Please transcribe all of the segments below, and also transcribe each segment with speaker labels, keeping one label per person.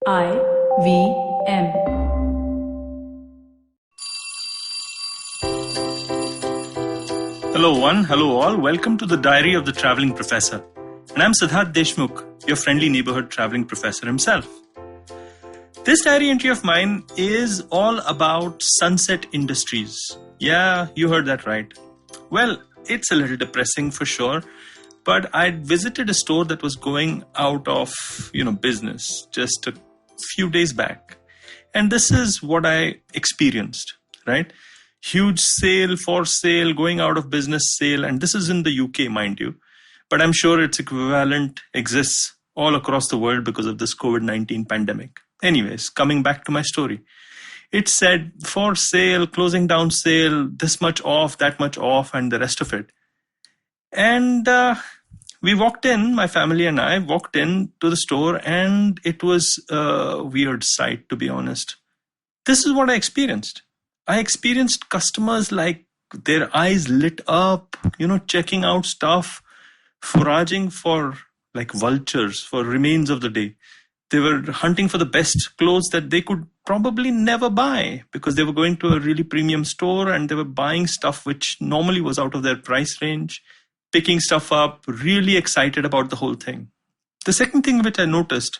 Speaker 1: IVM.
Speaker 2: Hello one, hello all. Welcome to the Diary of the Traveling Professor. And I'm Siddharth Deshmukh, your friendly neighborhood traveling professor himself. This diary entry of mine is all about Sunset Industries. Yeah, you heard that right. Well, it's a little depressing for sure, but I'd visited a store that was going out of, business just a few days back. And this is what I experienced, right? Huge sale, for sale, going out of business sale. And this is in the UK, mind you. But I'm sure its equivalent exists all across the world because of this COVID-19 pandemic. Anyways, coming back to my story. It said for sale, closing down sale, this much off, that much off, and the rest of it. And we walked in, my family and I walked in to the store, and it was a weird sight, to be honest. This is what I experienced. I experienced customers like their eyes lit up, checking out stuff, foraging for like vultures for remains of the day. They were hunting for the best clothes that they could probably never buy because they were going to a really premium store and they were buying stuff which normally was out of their price range, picking stuff up, really excited about the whole thing. The second thing which I noticed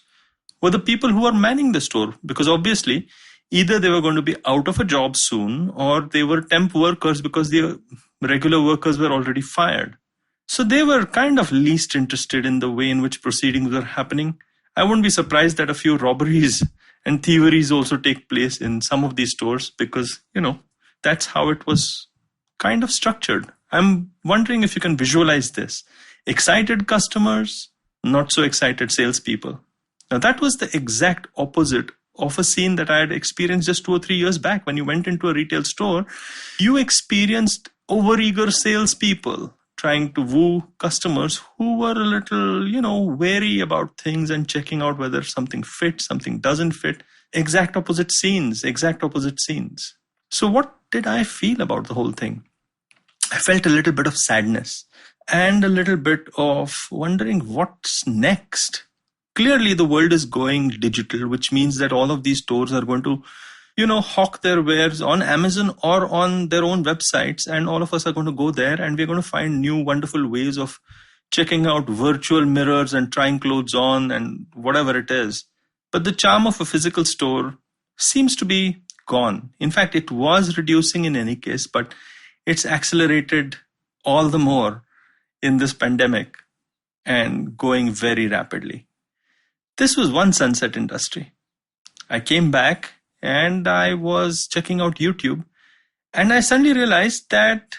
Speaker 2: were the people who were manning the store, because obviously either they were going to be out of a job soon or they were temp workers because the regular workers were already fired. So they were kind of least interested in the way in which proceedings were happening. I wouldn't be surprised that a few robberies and thieveries also take place in some of these stores because, that's how it was kind of structured. I'm wondering if you can visualize this. Excited customers, not so excited salespeople. Now that was the exact opposite of a scene that I had experienced just 2 or 3 years back. When you went into a retail store, you experienced overeager salespeople trying to woo customers who were a little, wary about things and checking out whether something fits, something doesn't fit. Exact opposite scenes. So what did I feel about the whole thing? I felt a little bit of sadness and a little bit of wondering what's next. Clearly, the world is going digital, which means that all of these stores are going to hawk their wares on Amazon or on their own websites, and all of us are going to go there and we're going to find new wonderful ways of checking out virtual mirrors and trying clothes on and whatever it is. But the charm of a physical store seems to be gone. In fact, it was reducing in any case, but it's accelerated all the more in this pandemic and going very rapidly. This was one Sunset Industry. I came back and I was checking out YouTube, and I suddenly realized that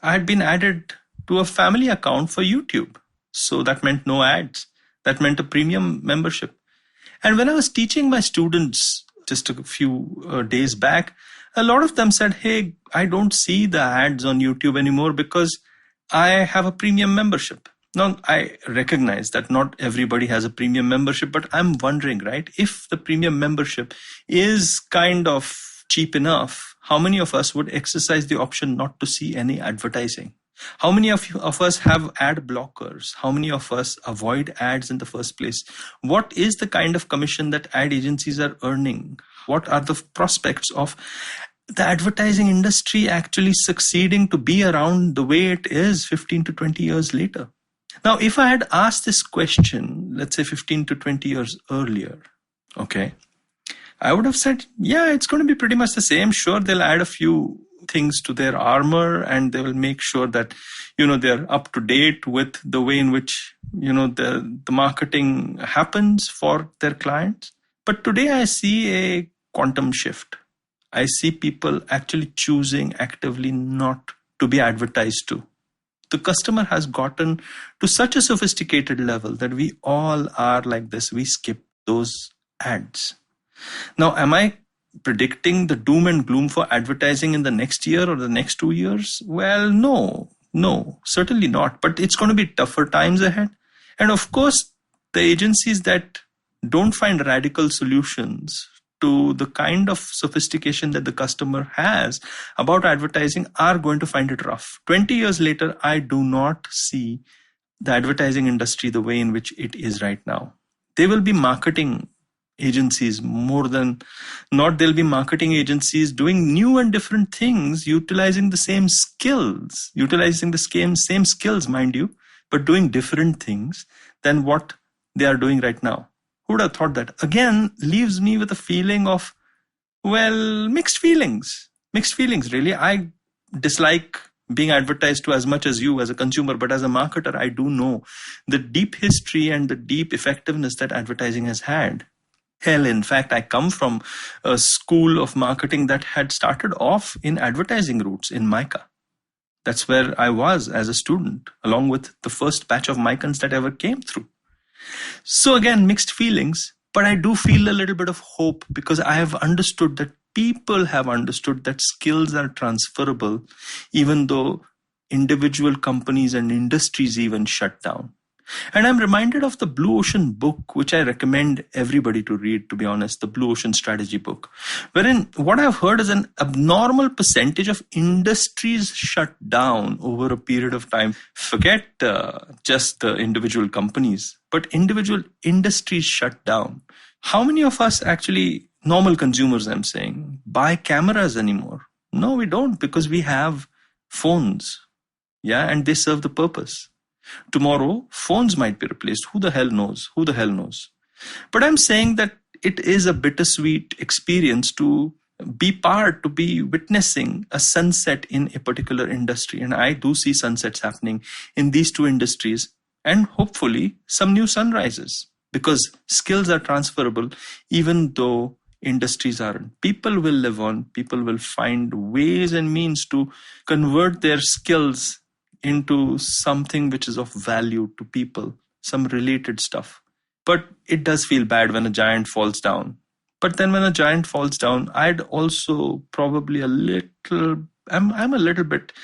Speaker 2: I had been added to a family account for YouTube. So that meant no ads. That meant a premium membership. And when I was teaching my students just a few days back, a lot of them said, hey, I don't see the ads on YouTube anymore because I have a premium membership. Now, I recognize that not everybody has a premium membership, but I'm wondering, right, if the premium membership is kind of cheap enough, how many of us would exercise the option not to see any advertising? How many of us have ad blockers? How many of us avoid ads in the first place? What is the kind of commission that ad agencies are earning? What are the prospects of the advertising industry actually succeeding to be around the way it is 15 to 20 years later? Now, if I had asked this question, let's say 15 to 20 years earlier, okay, I would have said, yeah, it's going to be pretty much the same. Sure, they'll add a few things to their armor and they will make sure that, they're up to date with the way in which, the marketing happens for their clients. But today I see a quantum shift. I see people actually choosing actively not to be advertised to. The customer has gotten to such a sophisticated level that we all are like this. We skip those ads. Now, am I predicting the doom and gloom for advertising in the next year or the next 2 years? Well, no, certainly not. But it's going to be tougher times ahead. And of course, the agencies that don't find radical solutions to the kind of sophistication that the customer has about advertising are going to find it rough. 20 years later, I do not see the advertising industry the way in which it is right now. They will be marketing agencies more than not. There'll be marketing agencies doing new and different things, utilizing the same skills, mind you, but doing different things than what they are doing right now. Who would have thought that? Again, leaves me with a feeling of, well, mixed feelings, really. I dislike being advertised to as much as you as a consumer, but as a marketer, I do know the deep history and the deep effectiveness that advertising has had. Hell, in fact, I come from a school of marketing that had started off in advertising routes in MICA. That's where I was as a student, along with the first batch of Micans that ever came through. So again, mixed feelings, but I do feel a little bit of hope because I have understood that people have understood that skills are transferable, even though individual companies and industries even shut down. And I'm reminded of the Blue Ocean book, which I recommend everybody to read, to be honest, the Blue Ocean strategy book, wherein what I've heard is an abnormal percentage of industries shut down over a period of time. Forget just the individual companies, but individual industries shut down. How many of us actually, normal consumers, I'm saying, buy cameras anymore? No, we don't, because we have phones. Yeah, and they serve the purpose. Tomorrow, phones might be replaced. Who the hell knows? But I'm saying that it is a bittersweet experience to be witnessing a sunset in a particular industry. And I do see sunsets happening in these two industries, and hopefully some new sunrises, because skills are transferable, even though industries aren't. People will live on. People will find ways and means to convert their skills into something which is of value to people, some related stuff. But it does feel bad when a giant falls down. But then when a giant falls down, I'd also probably I'm a little bit,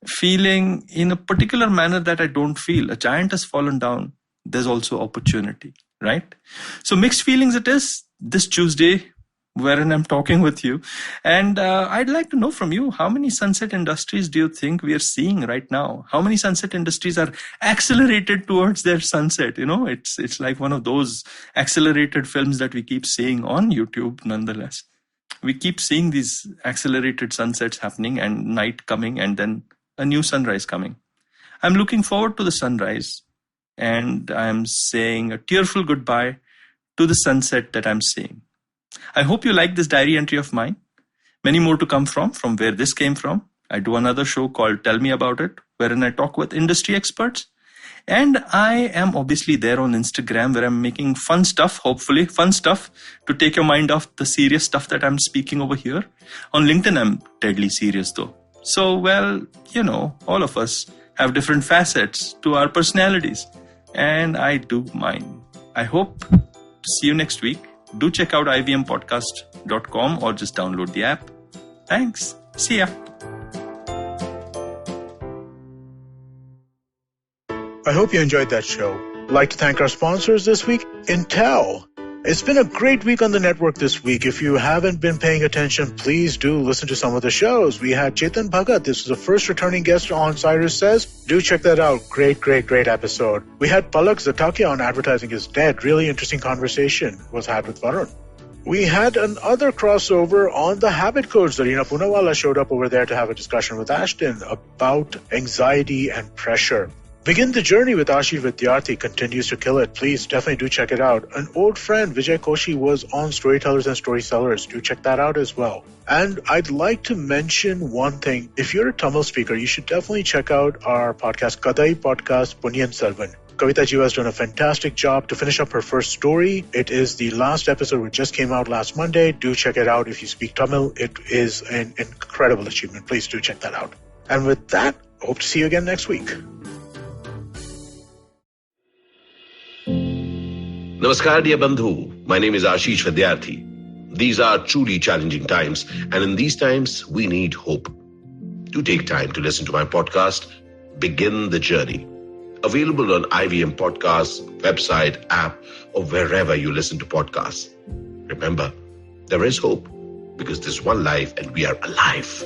Speaker 2: feeling in a particular manner that I don't feel. A giant has fallen down. There's also opportunity, right? So mixed feelings it is this Tuesday, wherein I'm talking with you. And I'd like to know from you, how many sunset industries do you think we are seeing right now? How many sunset industries are accelerated towards their sunset? It's like one of those accelerated films that we keep seeing on YouTube nonetheless. We keep seeing these accelerated sunsets happening and night coming and then a new sunrise coming. I'm looking forward to the sunrise, and I'm saying a tearful goodbye to the sunset that I'm seeing. I hope you like this diary entry of mine. Many more to come from where this came from. I do another show called Tell Me About It, wherein I talk with industry experts. And I am obviously there on Instagram, where I'm making fun stuff, hopefully fun stuff, to take your mind off the serious stuff that I'm speaking over here. On LinkedIn, I'm deadly serious though. So, well, all of us have different facets to our personalities. And I do mine. I hope to see you next week. Do check out ivmpodcast.com or just download the app. Thanks. See ya.
Speaker 1: I hope you enjoyed that show. I'd like to thank our sponsors this week, Intel. It's been a great week on the network this week. If you haven't been paying attention, please do listen to some of the shows. We had Chetan Bhagat. This was the first returning guest on Cyrus Says. Do check that out. Great episode. We had Palak Zatakia on Advertising is Dead. Really interesting conversation was had with Varun. We had another crossover on the habit codes. Zarina Poonawala showed up over there to have a discussion with Ashton about anxiety and pressure. Begin the Journey with Ashish Vidyarthi continues to kill it. Please definitely do check it out. An old friend, Vijay Koshi, was on Storytellers and Storysellers. Do check that out as well. And I'd like to mention one thing. If you're a Tamil speaker, you should definitely check out our podcast, Kadai Podcast Punyan Selvan. Kavita Jiva has done a fantastic job to finish up her first story. It is the last episode, which just came out last Monday. Do check it out if you speak Tamil. It is an incredible achievement. Please do check that out. And with that, hope to see you again next week.
Speaker 3: Namaskar, dear Bandhu. My name is Ashish Vidyarthi. These are truly challenging times, and in these times, we need hope. Do take time to listen to my podcast, Begin the Journey. Available on IVM Podcasts, website, app, or wherever you listen to podcasts. Remember, there is hope because there's one life and we are alive.